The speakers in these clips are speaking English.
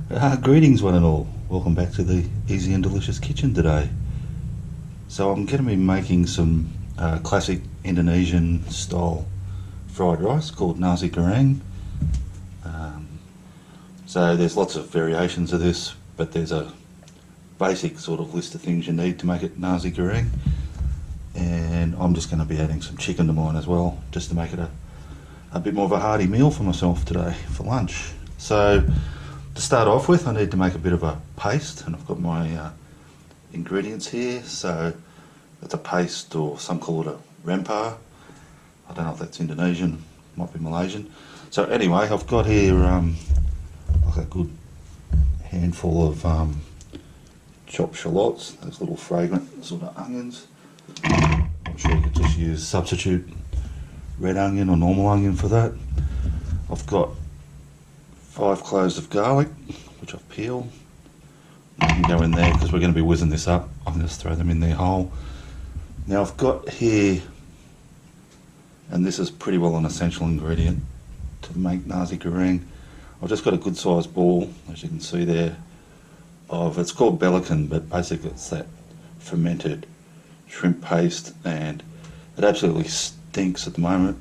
Greetings one and all, welcome back to the Easy and Delicious Kitchen today. So I'm going to be making some classic Indonesian style fried rice called Nasi Goreng. So there's lots of variations of this, but there's a basic sort of list of things you need to make it Nasi Goreng. And I'm just going to be adding some chicken to mine as well, just to make it a bit more of a hearty meal for myself today for lunch. So to start off with, I need to make a bit of a paste, and I've got my ingredients here. So it's a paste, or some call it a rempah. I don't know if that's Indonesian, might be Malaysian. So anyway, I've got here like a good handful of chopped shallots, those little fragrant sort of onions. I'm sure you could just use substitute red onion or normal onion for that. I've got 5 cloves of garlic, which I've peeled. You can go in there because we're going to be whizzing this up. I can just throw them in there whole. Now I've got here, and this is pretty well an essential ingredient to make Nasi Goreng. I've just got a good sized ball, as you can see there, of, it's called belacan, but basically it's that fermented shrimp paste, and it absolutely stinks at the moment.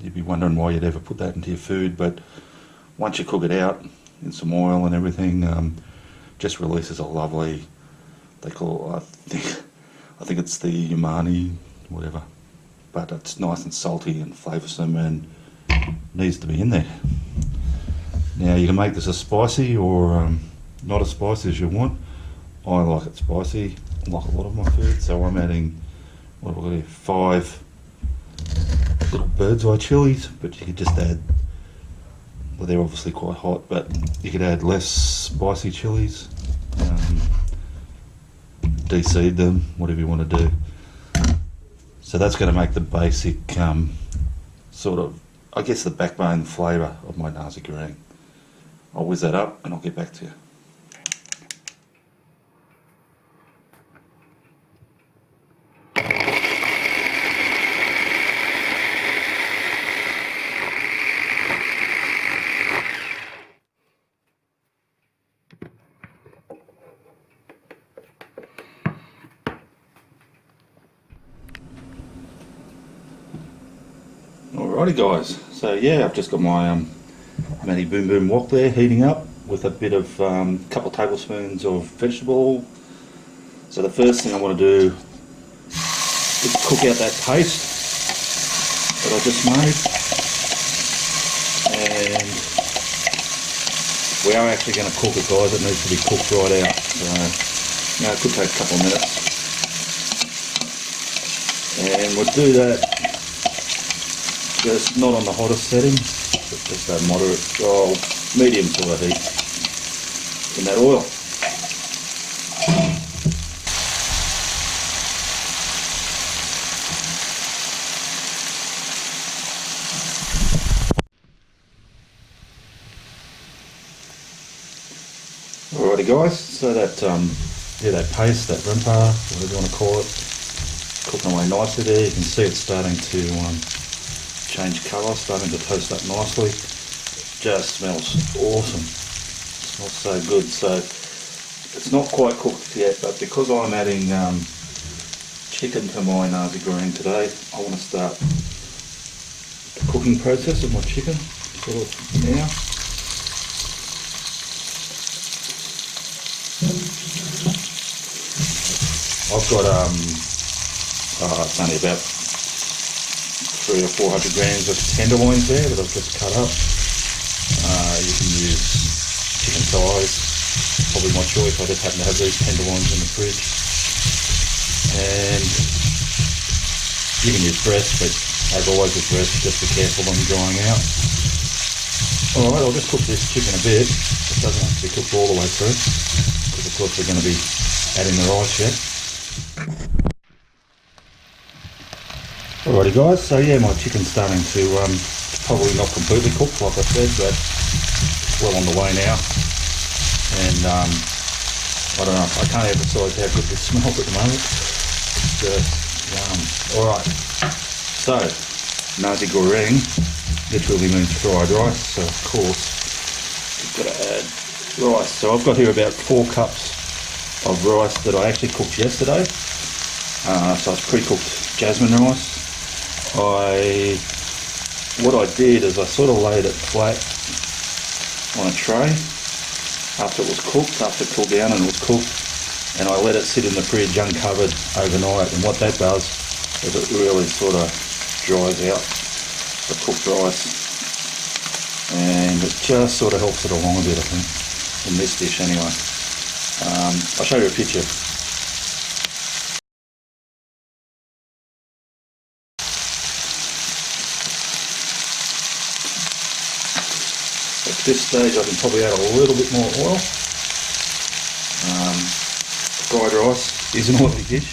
You'd be wondering why you'd ever put that into your food, but once you cook it out in some oil and everything, just releases a lovely, they call it, I think it's the umami, whatever, but it's nice and salty and flavoursome and needs to be in there. Now you can make this as spicy or not as spicy as you want. I like it spicy, like a lot of my food, so I'm adding, what have I got here, 5 little bird's eye chilies, but you could just add, well, they're obviously quite hot, but you could add less spicy chilies, de-seed them, whatever you want to do. So that's going to make the basic sort of, I guess, the backbone flavour of my Nasi Goreng. I'll whiz that up and I'll get back to you. Alrighty guys, so yeah, I've just got my Matty Boom Boom wok there heating up with a bit of couple tablespoons of vegetable oil. So the first thing I want to do is cook out that paste that I just made, and we are actually going to cook it, guys. It needs to be cooked right out, so it could take a couple of minutes, and we'll do that just not on the hottest setting, but just a moderate, medium sort of heat in that oil. Alrighty guys, so that that paste, that rempah, whatever you want to call it, cooking away nicely there. You can see it's starting to change colour, starting to toast up nicely. Just smells awesome. Smells so good. So it's not quite cooked yet, but because I'm adding chicken to my Nasi Goreng today, I want to start the cooking process of my chicken sort of now. I've got it's only about 300 or 400 grams of tenderloins there that I've just cut up. You can use chicken thighs, probably my choice. I just happen to have these tenderloins in the fridge. And you can use breast, but as always with breast, just be careful when drying out. Alright, I'll just cook this chicken a bit. It doesn't have to be cooked all the way through, because of course we're going to be adding the rice yet. Alrighty guys, so yeah, my chicken's starting to probably not completely cooked like I said, but it's well on the way now. And I don't know, I can't emphasise how good this smells at the moment. It's just yum. Alright, so Nasi Goreng literally means fried rice, so of course you've got to add rice. So I've got here about 4 cups of rice that I actually cooked yesterday. So it's pre-cooked jasmine rice. What I did is I sort of laid it flat on a tray after it was cooked, after it cooled down and it was cooked, and I let it sit in the fridge uncovered overnight. And what that does is it really sort of dries out the cooked rice, and it just sort of helps it along a bit, I think, in this dish anyway. I'll show you a picture. At this stage I can probably add a little bit more oil. Fried rice is an oily dish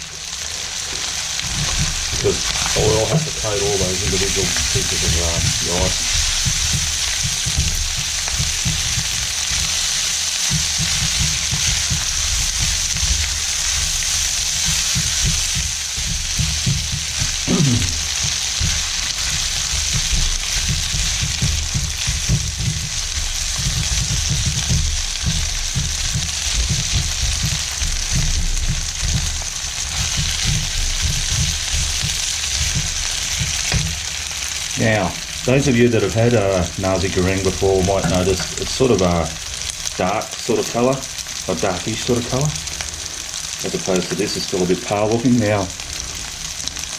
because oil has to coat all those individual pieces of rice. Now, those of you that have had Nasi Goreng before might notice it's sort of a dark sort of colour, a darkish sort of colour, as opposed to this is still a bit pale looking now.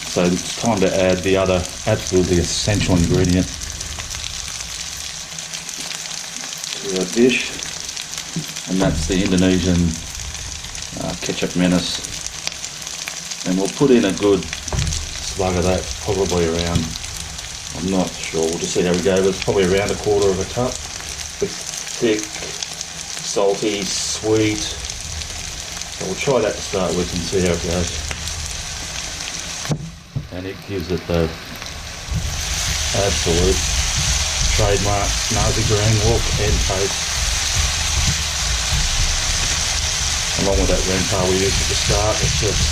So it's time to add the other absolutely essential ingredient to our dish, and that's the Indonesian ketchup manis. And we'll put in a good slug of that, probably around, I'm not sure, we'll just see how we go, but it's probably around 1/4 of a cup. It's thick, salty, sweet. So we'll try that to start with and see how it goes. And it gives it the absolute trademark Nasi Goreng look and taste. Along with that rempah we used at the start, it's just,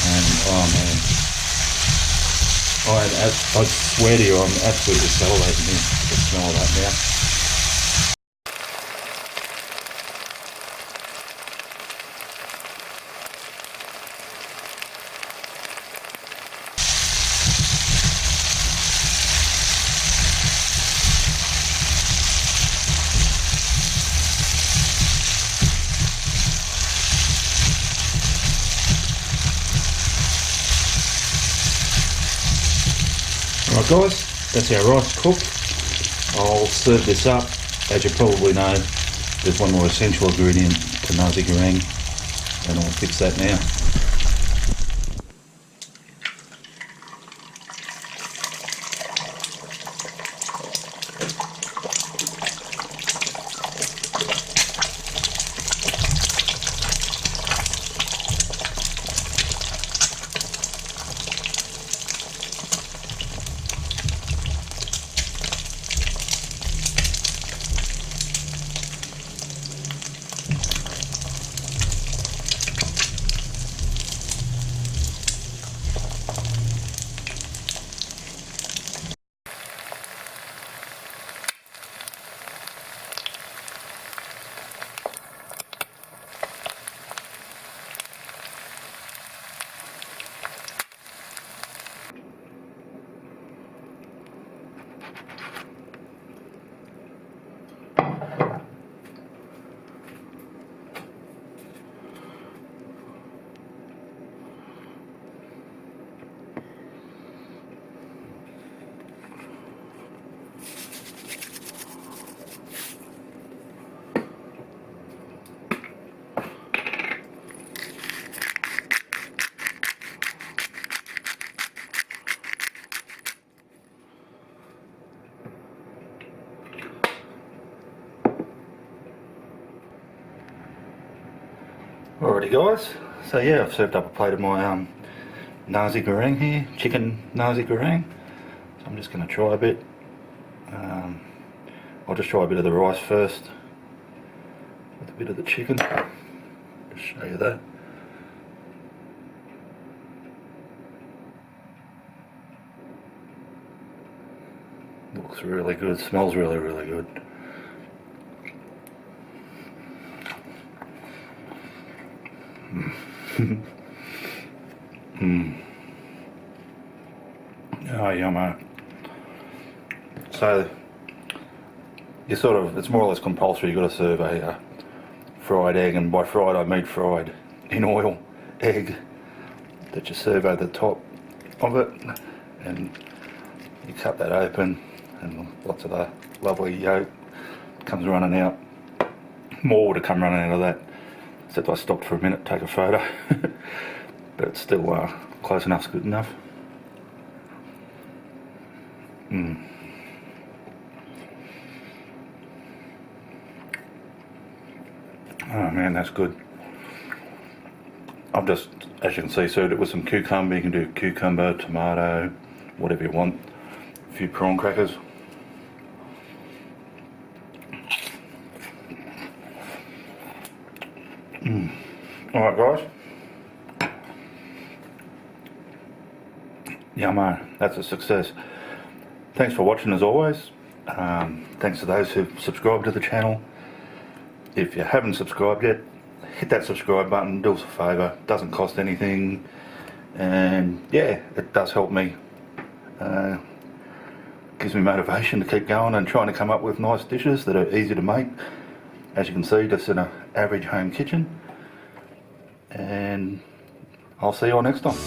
and oh man, I swear to you, I'm absolutely salivating here. The smell of that now. Alright guys, that's our rice cooked. I'll serve this up. As you probably know, there's one more essential ingredient to Nasi Goreng, and I'll fix that now. Alrighty guys, so yeah, I've served up a plate of my Nasi Goreng here, chicken Nasi Goreng. So I'm just going to try a bit. I'll just try a bit of the rice first, with a bit of the chicken, just show you that. Looks really good, smells really, really good. Oh, yummo. So, it's more or less compulsory. You've got to serve a fried egg, and by fried I mean fried in oil egg that you serve over the top of it, and you cut that open, and lots of the lovely yolk comes running out. More to come running out of that, except I stopped for a minute to take a photo. But it's still close enough's good enough. Oh man, that's good. I've just, as you can see, served it with some cucumber. You can do cucumber, tomato, whatever you want. A few prawn crackers. Alright guys. Yummo, that's a success. Thanks for watching as always. Thanks to those who've subscribed to the channel. If you haven't subscribed yet, hit that subscribe button, do us a favour, doesn't cost anything, and yeah, it does help me. Gives me motivation to keep going and trying to come up with nice dishes that are easy to make. As you can see, just in an average home kitchen. And I'll see you all next time.